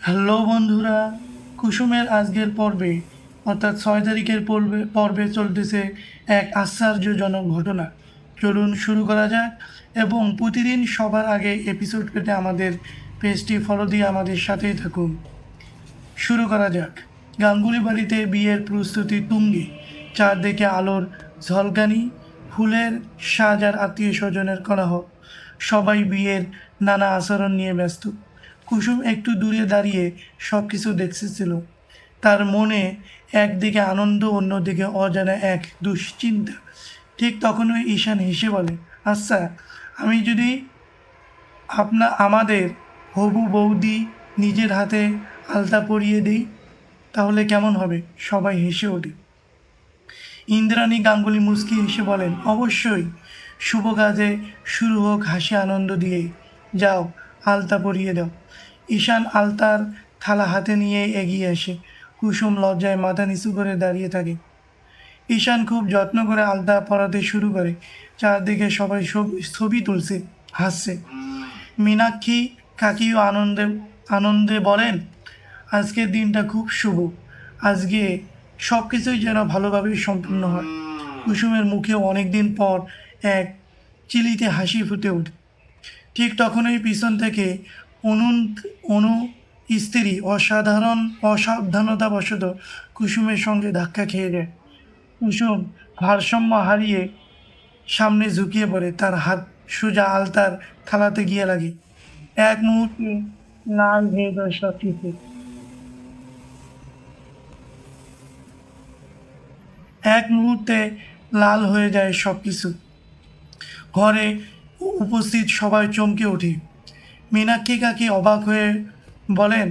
Hello বন্ধুরা, কুসুমের আজকের পর্বে অর্থাৎ 6 তারিখের পর্বে চলতেছে এক আশ্চর্যজনক ঘটনা। চলুন শুরু করা যাক এবং প্রতিদিন সবার আগে এপিসোড পেতে আমাদের পেজটি ফলো দিয়ে আমাদের সাথেই থাকুন। শুরু করা যাক। গাঙ্গুলি বাড়িতে বিয়ের প্রস্তুতি তুঙ্গে, চারদিকে আলোর ঝলকানি, ফুলের সাজ আর আত্মীয় স্বজনের কোলাহল। সবাই বিয়ের নানা আচরণ নিয়ে ব্যস্ত। কুসুম একটু দূরে দাঁড়িয়ে সব কিছু দেখতেছিল। তার মনে একদিকে আনন্দ, অন্যদিকে অজানা এক দুশ্চিন্তা। ঠিক তখনই ঈশান হেসে বলে, আচ্ছা, আমি যদি আমাদের হবু বৌদি নিজের হাতে আলতা পরিয়ে দিই তাহলে কেমন হবে? সবাই হেসে ওঠে। ইন্দ্রাণী গাঙ্গুলি মুচকি হেসে বলেন, অবশ্যই, শুভ কাজে শুরু হোক হাসি আনন্দ দিয়ে। যাও, আলতা পরিয়ে দাও। ঈশান আলতার থালা হাতে নিয়ে এগিয়ে আসে। কুসুম লজ্জায় মাথা নিচু করে দাঁড়িয়ে থাকে। ঈশান খুব যত্ন করে আলতা পরাতে শুরু করে। চারদিকে সবাই ছবি তুলছে, হাসছে। মীনাক্ষী কাকিও আনন্দে আনন্দে বলেন, আজকের দিনটা খুব শুভ। আজকে সব কিছুই যেন ভালোভাবেই সম্পূর্ণ হয়। কুসুমের মুখে অনেক দিন পর এক চিলিতে হাসি ফুটে ওঠে। ঠিক তখনই পিছন থেকে অনু স্ত্রী অসাবধানতাবশত কুসুমের সঙ্গে ধাক্কা খেয়ে যায়। কুসুম ভারসাম্য হারিয়ে সামনে ঝুঁকিয়ে পড়ে। তার হাত সোজা আলতার থালাতে গিয়ে লাগে। এক মুহূর্তে লাল হয়ে যায় সব কিছু। এক মুহূর্তে লাল হয়ে যায় সব কিছু। ঘরে উপস্থিত সবাই চমকে ওঠে। মীনাক্ষী কাকি অবাক হয়ে বলেন,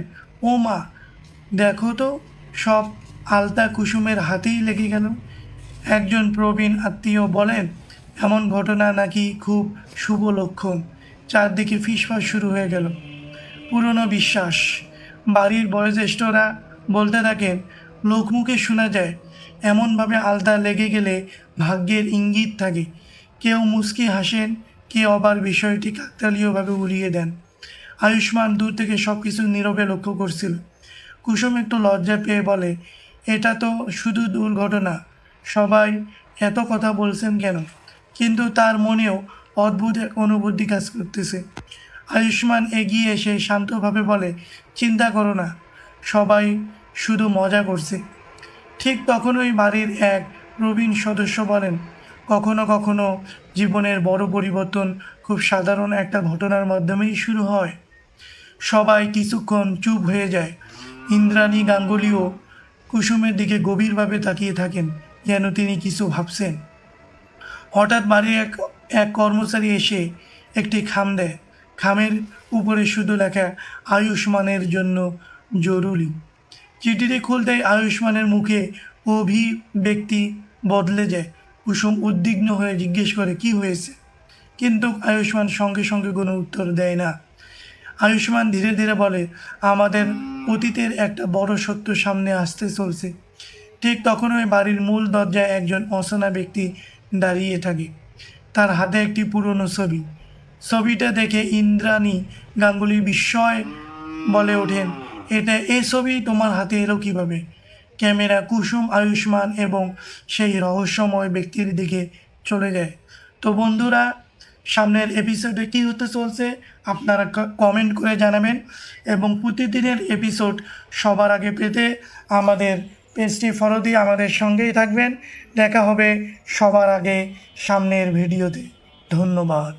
ও মা, দেখো তো, সব আলতা কুসুমের হাতেই লেগে গেল। একজন প্রবীণ আত্মীয় বলেন, এমন ঘটনা নাকি খুব শুভ লক্ষণ। চারদিকে ফিসফাস শুরু হয়ে গেল। পুরনো বিশ্বাস। বাড়ির বয়োজ্যেষ্ঠরা বলতে থাকেন, লোকমুখে শোনা যায় এমনভাবে আলতা লেগে গেলে ভাগ্যের ইঙ্গিত থাকে। কেউ মুচকি হাসেন, কেউ আবার বিষয়টি কাকতালীয়ভাবে উড়িয়ে দেন। আয়ুষ্মান দূর থেকে সব কিছু নীরবে লক্ষ্য করছিল। কুসুম একটু লজ্জা পেয়ে বলে, এটা তো শুধু দুর্ঘটনা, সবাই এত কথা বলছেন কেন? কিন্তু তার মনেও অদ্ভুত এক অনুভূতি কাজ করতেছে। আয়ুষ্মান এগিয়ে এসে শান্তভাবে বলে, চিন্তা করো না, সবাই শুধু মজা করছে। ঠিক তখনই বাড়ির এক প্রবীণ সদস্য বলেন, কখনো কখনো জীবনের বড় পরিবর্তন খুব সাধারণ একটা ঘটনার মাধ্যমেই শুরু হয়। সবাই কিছুক্ষণ চুপ হয়ে যায়। ইন্দ্রাণী গাঙ্গুলিও কুসুমের দিকে গভীরভাবে তাকিয়ে থাকেন, যেন তিনি কিছু ভাবছেন। হঠাৎ বাড়ির এক এক কর্মচারী এসে একটি খাম দেয়। খামের উপরে শুধু লেখা, আয়ুষ্মানের জন্য জরুরি। চিঠিটি খুলতেই আয়ুষ্মানের মুখে অভিব্যক্তি বদলে যায়। কুসুম উদ্বিগ্ন হয়ে জিজ্ঞেস করে, কি হয়েছে? কিন্তু আয়ুষ্মান সঙ্গে সঙ্গে কোনো উত্তর দেয় না। আয়ুষ্মান ধীরে ধীরে বলে, আমাদের অতীতের একটা বড় সত্য সামনে আসতে চলছে। ঠিক তখনই বাড়ির মূল দরজায় একজন অচেনা ব্যক্তি দাঁড়িয়ে থাকে। তার হাতে একটি পুরনো ছবি। ছবিটা দেখে ইন্দ্রাণী গাঙ্গুলি বিস্ময় বলে ওঠেন, এই ছবি তোমার হাতে এলো কীভাবে? ক্যামেরা কুসুম, আয়ুষ্মান এবং সেই রহস্যময় ব্যক্তির দিকে চলে যায়। তো বন্ধুরা, সামনের এপিসোডে কী হতে চলছে আপনারা কমেন্ট করে জানাবেন এবং প্রতিদিনের এপিসোড সবার আগে পেতে আমাদের পেজটি ফলো দিয়ে আমাদের সঙ্গেই থাকবেন। দেখা হবে সবার আগে সামনের ভিডিওতে। ধন্যবাদ।